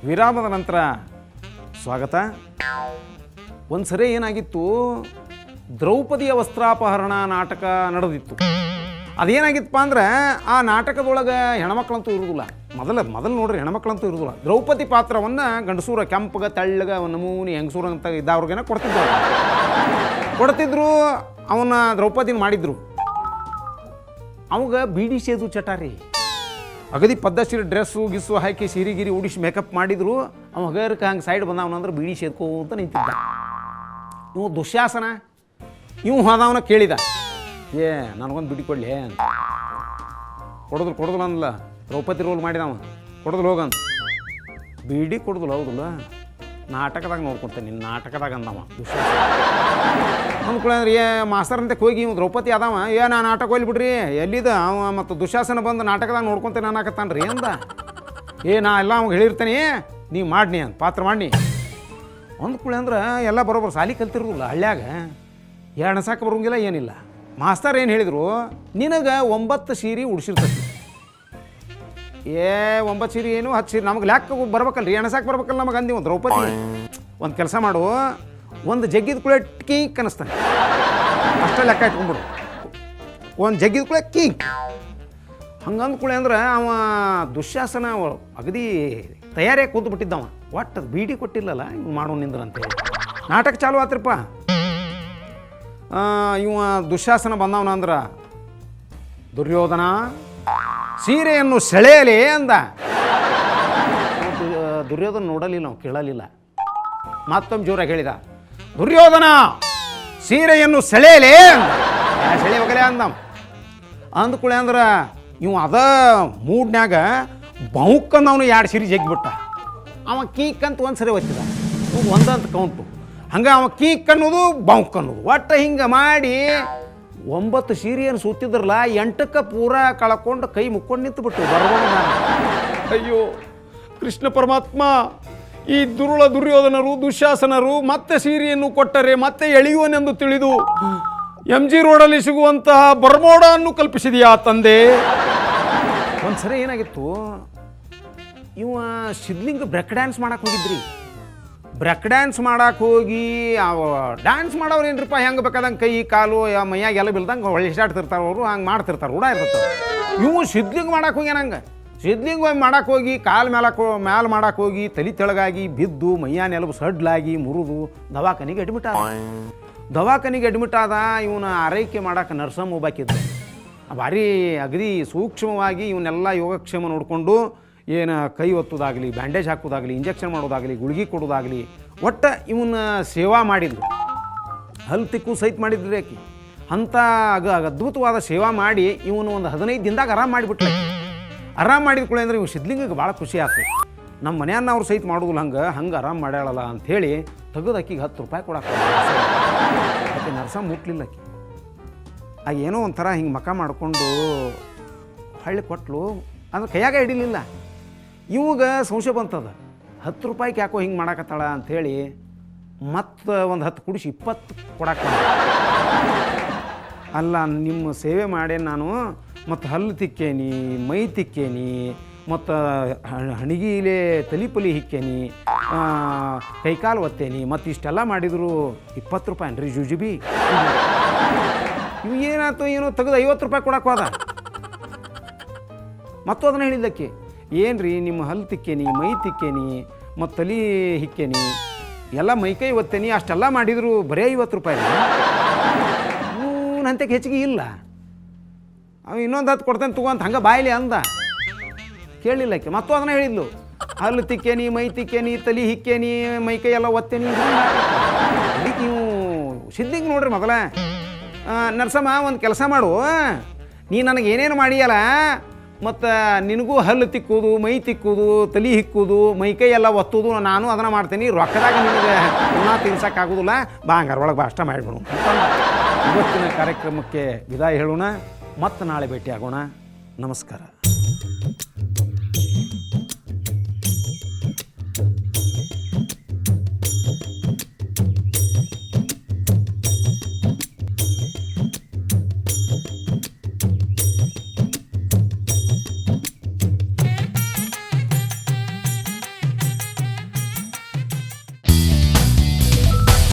ವಿರಾಮದ ನಂತರ ಸ್ವಾಗತ. ಒಂದು ಸರಿ ಏನಾಗಿತ್ತು, ದ್ರೌಪದಿಯ ವಸ್ತ್ರಾಪಹರಣ ನಾಟಕ ನಡೆದಿತ್ತು. ಅದೇನಾಗಿತ್ತಪ್ಪ ಅಂದ್ರೆ ಆ ನಾಟಕದೊಳಗೆ ಹೆಣ್ಮಕ್ಳಂತೂ ಇರೋದಿಲ್ಲ. ಮೊದಲು ನೋಡ್ರಿ, ಹೆಣ್ಮಕ್ಳಂತೂ ಇರೋದಿಲ್ಲ. ದ್ರೌಪದಿ ಪಾತ್ರವನ್ನು ಗಂಡಸೂರ ಕೆಂಪಗ ತೆಳ್ಳಗ ನಮೂನಿ ಹೆಂಗಸೂರ ಅಂತ ಇದ್ದವ್ರಿಗೇನ ಕೊಡ್ತಿದ್ರು. ಅವನ್ನ ದ್ರೌಪದಿನ ಮಾಡಿದ್ರು. ಅವಾಗ ಬೀಡಿ ಸೇದು ಚಟಾರಿ ಅಗದಿ ಪದ್ಧತಿ ಡ್ರೆಸ್ಸು ಗಿಸ್ಸು ಹಾಕಿ ಸಿರಿಗಿರಿ ಉಡಿಸಿ ಮೇಕಪ್ ಮಾಡಿದ್ರು. ಅವ ಹಗರ್ಕ ಹಂಗೆ ಸೈಡ್ ಬಂದವನಂದ್ರೆ ಬೀಡಿ ಸೇದ್ಕೋ ಅಂತ ನಿಂತಿದ್ದ. ಇವು ದುಶ್ಯಾಸನ ಹೋದವನ ಕೇಳಿದ, ನನಗೊಂದು ಬಿಡಿ ಕೊಡಲಿ ಅಂತ. ಕೊಡೋದಿಲ್ಲ ಅಂದಲ್ಲ. ದ್ರೌಪದಿ ರೋಲ್ ಮಾಡಿದವ, ಕೊಡೋದಿಲ್ಲ ಹೋಗಂತ. ಬೀಡಿ ಕೊಡೋದಿಲ್ಲ. ಹೌದಿಲ್ಲ, ನಾಟಕದಾಗ ನೋಡ್ಕೊತೇನೆ ನಿನ್ನ ನಾಟಕದಾಗ ಅಂದವ ದುಶ್ಯಾಸನ. ಅಂದ್ಕೊಳ್ಳಂದ್ರೆ ಮಾಸ್ತರ್ ಅಂತ ಹೋಗಿ ಇವ್ ದ್ರೌಪದಿ ಅದಾವ, ನಾ ನಾಟಕ ಹೋಗ್ಲಿ ಬಿಡ್ರಿ ಎಲ್ಲಿದ ಅವ. ಮತ್ತು ದುಶ್ಯಾಸನ ಬಂದು ನಾಟಕದಾಗ ನೋಡ್ಕೊತೇನೆ ಅನ್ನಕತ್ತಾನ್ರಿ ಅಂದ. ನಾ ಎಲ್ಲ ಅವಾಗ ಹೇಳಿರ್ತೇನೆ, ನೀವು ಮಾಡ್ನಿ ಅಂತ, ಪಾತ್ರ ಮಾಡ್ನಿ ಅಂದ್ಕೊಳ್ಳಿ. ಅಂದ್ರೆ ಎಲ್ಲ ಬರೋಬ್ಬರ ಸಾಲಿ ಕಲ್ತಿರೋದಿಲ್ಲ ಹಳ್ಳ್ಯಾಗ, ಎಣಸಾಕ ಬರೋಂಗಿಲ್ಲ ಏನಿಲ್ಲ. ಮಾಸ್ತರ್ ಏನು ಹೇಳಿದರು, ನಿನಗೆ 9 ಸೀರೆ ಉಡ್ಸಿರ್ತೈತಿ. 9 ಸೀರೆ ಏನು 10 ಸೀರೆ ನಮಗೆ ಲೆಕ್ಕ ಬರ್ಬೇಕಲ್ರಿ, ಎಣಸಾಕ ಬರ್ಬೇಕಲ್ಲ ನಮಗೆ ಅಂದಿ. ಒಂದು ದ್ರೌಪದಿ ಒಂದು ಕೆಲಸ ಮಾಡು, ಒಂದು ಜಗ್ಗಿದ ಕುಳೆ ಕೀಕ್ ಅನ್ನಿಸ್ತಾನೆ, ಅಷ್ಟೇ ಲೆಕ್ಕ ಇಟ್ಕೊಂಡ್ಬಿಡು. ಒಂದು ಜಗ್ಗಿದ ಕುಳೆ ಕೀಕ್ ಹಂಗಂದ್ಕುಳೆ ಅಂದ್ರೆ ಅವ ದುಶ್ಯಾಸನ ಅಗದಿ ತಯಾರಿಯಾಗಿ ಕೂತು ಬಿಟ್ಟಿದ್ದವ. ಒಟ್ಟು ಬೀಡಿ ಕೊಟ್ಟಿಲ್ಲಲ್ಲ ಇವ್ ಮಾಡೋ ನಿಂದ್ರಂತೇಳಿ ನಾಟಕ ಚಾಲು ಆತ್ರಪ್ಪ. ಇವ ದುಶ್ಯಾಸನ ಬಂದವನ ಅಂದ್ರ, ದುರ್ಯೋಧನ ಸೀರೆಯನ್ನು ಸೆಳೆಯಲಿ ಅಂದ. ದುರ್ಯೋಧನ ನೋಡಲಿಲ್ಲ, ನಾವು ಕೇಳಲಿಲ್ಲ. ಮತ್ತೊಮ್ಮೆ ಜೋರಾಗಿ ಹೇಳಿದ, ದುರ್ಯೋಧನ ಸೀರೆಯನ್ನು ಸೆಳೆಯಲೇ ಅಂದ. ಸೆಳೆ ಹೋಗಲೇ ಅಂದವ. ಅಂದ್ಕುಳೆ ಅಂದ್ರೆ ಇವ ಅದ ಮೂಡ್ನ್ಯಾಗ ಬೌಕ್ಕಂದವನು 2 ಸೀರೆ ಜಗ್ಗಿಬಿಟ್ಟ. ಅವ ಕೀಕ್ ಅಂತ ಒಂದು ಸರಿ ಒತ್ತಿದ, ಒಂದಂತ ಕೌಂಟು. ಹಂಗೆ ಅವ ಕೀಕ್ ಅನ್ನೋದು ಬೌಕ್ ಅನ್ನೋದು ಒಟ್ಟು ಹಿಂಗೆ ಮಾಡಿ 9 ಸೀರೆಯನ್ನು ಸುತ್ತಿದ್ರಲ್ಲ, 8ಕ್ಕೆ ಪೂರ ಕಳ್ಕೊಂಡು ಕೈ ಮುಕ್ಕೊಂಡು ನಿಂತು ಬಿಟ್ಟು ಬರ್ಬೋದು. ಅಯ್ಯೋ ಕೃಷ್ಣ ಪರಮಾತ್ಮ, ಈ ದುರ್ಯೋಧನರು ದುಶ್ಯಾಸನರು ಮತ್ತೆ ಸೀರೆಯನ್ನು ಕೊಟ್ಟರೆ ಮತ್ತೆ ಎಳೆಯುವನೆಂದು ತಿಳಿದು MG ರೋಡಲ್ಲಿ ಸಿಗುವಂತಹ ಬರ್ಮೋಡನ್ನು ಕಲ್ಪಿಸಿದೆಯಾ ತಂದೆ. ಒಂದ್ಸರಿ ಏನಾಗಿತ್ತು, ಇವ ಸಿದ್ಲಿಂಗ ಬ್ರೆಕ್ ಡ್ಯಾನ್ಸ್ ಮಾಡಕ್ಕೆ ಹೋಗಿದ್ರಿ. ಬ್ರೆಕ್ ಡ್ಯಾನ್ಸ್ ಮಾಡಕ್ಕೆ ಹೋಗಿ ಅವ ಡ್ಯಾನ್ಸ್ ಮಾಡೋರು ಏನ್ರಿಪ್ಪ, ಹೆಂಗೆ ಬೇಕಾದಂಗೆ ಕೈ ಕಾಲು ಮೈಯಾಗೆಲ್ಲ ಬಿಲ್ದಂಗೆ ಹೊಳಿಸಾಡ್ತಿರ್ತಾರೆ ಅವರು, ಹಂಗೆ ಮಾಡ್ತಿರ್ತಾರೆ, ರೂಢ ಇರ್ತಾರೆ. ಇವು ಸಿದ್ಲಿಂಗ ಮಾಡಕ್ಕೆ ಹೋಗಿ ನಂಗೆ ಸಿದ್ಲಿಂಗ ಮಾಡಕ್ಕೆ ಹೋಗಿ ಕಾಲು ಮ್ಯಾಲೆ ಮಾಡಕ್ಕೆ ಹೋಗಿ ತಲೆ ತೆಳಗಾಗಿ ಬಿದ್ದು ಮೈಯಾನೆಲಬು ಸಡ್ಲಾಗಿ ಮುರಿದು ದವಾಖಾನಿಗೆ ಅಡ್ಮಿಟ್ ಆದ. ಇವನ ಆರೈಕೆ ಮಾಡಕ್ಕೆ ನರ್ಸಮ್ಮ ಒಬ್ಬಾಕಿದ್ದ. ಭಾರಿ ಅಗದಿ ಸೂಕ್ಷ್ಮವಾಗಿ ಇವನ್ನೆಲ್ಲ ಯೋಗಕ್ಷೇಮ ನೋಡಿಕೊಂಡು ಏನು ಕೈ ಒತ್ತೋದಾಗಲಿ, ಬ್ಯಾಂಡೇಜ್ ಹಾಕೋದಾಗಲಿ, ಇಂಜೆಕ್ಷನ್ ಮಾಡೋದಾಗಲಿ, ಗುಳಿಗೆ ಕೊಡೋದಾಗಲಿ ಒಟ್ಟು ಇವನ್ನ ಸೇವಾ ಮಾಡಿದ್ರು. ಹಲ್ಲು ತಿಕ್ಕು ಸಹಿತ ಮಾಡಿದ್ರಿ ಆಕಿ. ಅಂಥ ಅದ್ಭುತವಾದ ಸೇವಾ ಮಾಡಿ ಇವನು ಒಂದು 15 ದಿನದಾಗ ಆರಾಮ ಮಾಡಿಬಿಟ್ಲೆ. ಆರಾಮ ಮಾಡಿದ್ಕೊಳ್ಳಿ ಅಂದ್ರೆ ಇವ್ ಸಿದ್ಲಿಂಗಕ್ಕೆ ಭಾಳ ಖುಷಿ ಆಯ್ತು. ನಮ್ಮ ಮನೆಯನ್ನ ಅವ್ರು ಸಹಿತ ಮಾಡೋದಿಲ್ಲ, ಹಂಗೆ ಆರಾಮ ಮಾಡ್ಯಾಳಲ್ಲ ಅಂಥೇಳಿ ತೆಗೆದು ಆಕಿಗೆ 10 ರೂಪಾಯಿ ಕೊಡಕ್ಕೆ. ಆಕೆ ನರ್ಸ ಮುಟ್ಲಿಲ್ಲ. ಆಕೆ ಏನೋ ಒಂಥರ ಹಿಂಗೆ ಮಕ ಮಾಡಿಕೊಂಡು ಹಳ್ಳಿ ಕೊಟ್ಲು, ಅಂದ್ರೆ ಕೈಯಾಗ ಹಿಡಿಲಿಲ್ಲ. ಇವಾಗ ಸಂಶಯ ಬಂತದ, 10 ರೂಪಾಯಿಗೆ ಯಾಕೋ ಹಿಂಗೆ ಮಾಡಾಕತ್ತಾಳ ಅಂಥೇಳಿ ಮತ್ತು ಒಂದು 10 ಕುಡಿಸಿ 20 ಕೊಡಕ್ಕೆ. ಅಲ್ಲ, ನಿಮ್ಮ ಸೇವೆ ಮಾಡೇ ನಾನು, ಮತ್ತು ಹಲ್ಲು ತಿಕ್ಕೇನಿ, ಮೈ ತಿಕ್ಕೇನಿ, ಮತ್ತು ಹಣಿಗಿಲೆ ತಲಿಪಲಿ ಹಿಕ್ಕೇನಿ, ಕೈಕಾಲು ಒತ್ತೇನಿ, ಮತ್ತು ಇಷ್ಟೆಲ್ಲ ಮಾಡಿದ್ರು 20 ರೂಪಾಯಿ ಅನ್ರಿ ಜುಜುಬಿ. ಇವು ಏನಾಯ್ತು ಏನೋ ತೆಗೆದು 50 ರೂಪಾಯಿ ಕೊಡಕ್ಕೆ ಹೋದ. ಮತ್ತು ಅದನ್ನು ಹೇಳಿದ್ದಕ್ಕೆ, ಏನ್ರಿ ನಿಮ್ಮ ಹಲ್ಲು ತಿಕ್ಕೇನಿ, ಮೈ ತಿಕ್ಕೇನಿ, ಮತ್ತು ತಲೆ ಹಿಕ್ಕೇನಿ, ಎಲ್ಲ ಮೈಕೈ ಒತ್ತೇನಿ, ಅಷ್ಟೆಲ್ಲ ಮಾಡಿದ್ರು ಬರೀ 50 ರೂಪಾಯಿ. ನಂತಕ್ಕೆ ಹೆಚ್ಚಿಗೆ ಇಲ್ಲ. ಅವ ಇನ್ನೊಂದು 10 ಕೊಡ್ತೇನೆ ತಗೋಂತ ಹಂಗೆ ಬಾಯಿಲಿ ಅಂದ. ಕೇಳಿಲ್ಲಕ್ಕೆ ಮತ್ತು ಅದನ್ನ ಹೇಳಿದ್ಲು, ಹಲ್ಲು ತಿಕ್ಕೇನಿ, ಮೈ ತಿಕ್ಕೇನಿ, ತಲೆ ಹಿಕ್ಕೇನಿ, ಮೈಕೈ ಎಲ್ಲ ಒತ್ತೇನಿ. ಅದಕ್ಕೆ ನೀವು ಸಿದ್ಲಿಂಗ ನೋಡ್ರಿ ಮೊದಲ, ನರ್ಸಮ್ಮ ಒಂದು ಕೆಲಸ ಮಾಡು, ನೀ ನನಗೆ ಏನೇನು ಮಾಡಿಯಲ್ಲ, ಮತ್ತು ನಿನಗೂ ಹಲ್ಲು ತಿಕ್ಕುವುದು, ಮೈ ತಿಕ್ಕುವುದು, ತಲೆ ಹಿಕ್ಕುವುದು, ಮೈಕೈ ಎಲ್ಲ ಒತ್ತುವುದು ನಾನು ಅದನ್ನು ಮಾಡ್ತೀನಿ, ರೊಕ್ಕದಾಗ ನಿನಗೆ ಋಣ ತೀರ್ಸೋಕ್ಕಾಗೋದಿಲ್ಲ, ಬಾ ಹಂಗಾರೆ ಒಳಗೆ ಬಾ ಅಷ್ಟ ಮಾಡಿಬಿಡು. ಇವತ್ತಿನ ಕಾರ್ಯಕ್ರಮಕ್ಕೆ ವಿದಾಯ ಹೇಳೋಣ, ಮತ್ತು ನಾಳೆ ಭೇಟಿ ಆಗೋಣ. ನಮಸ್ಕಾರ.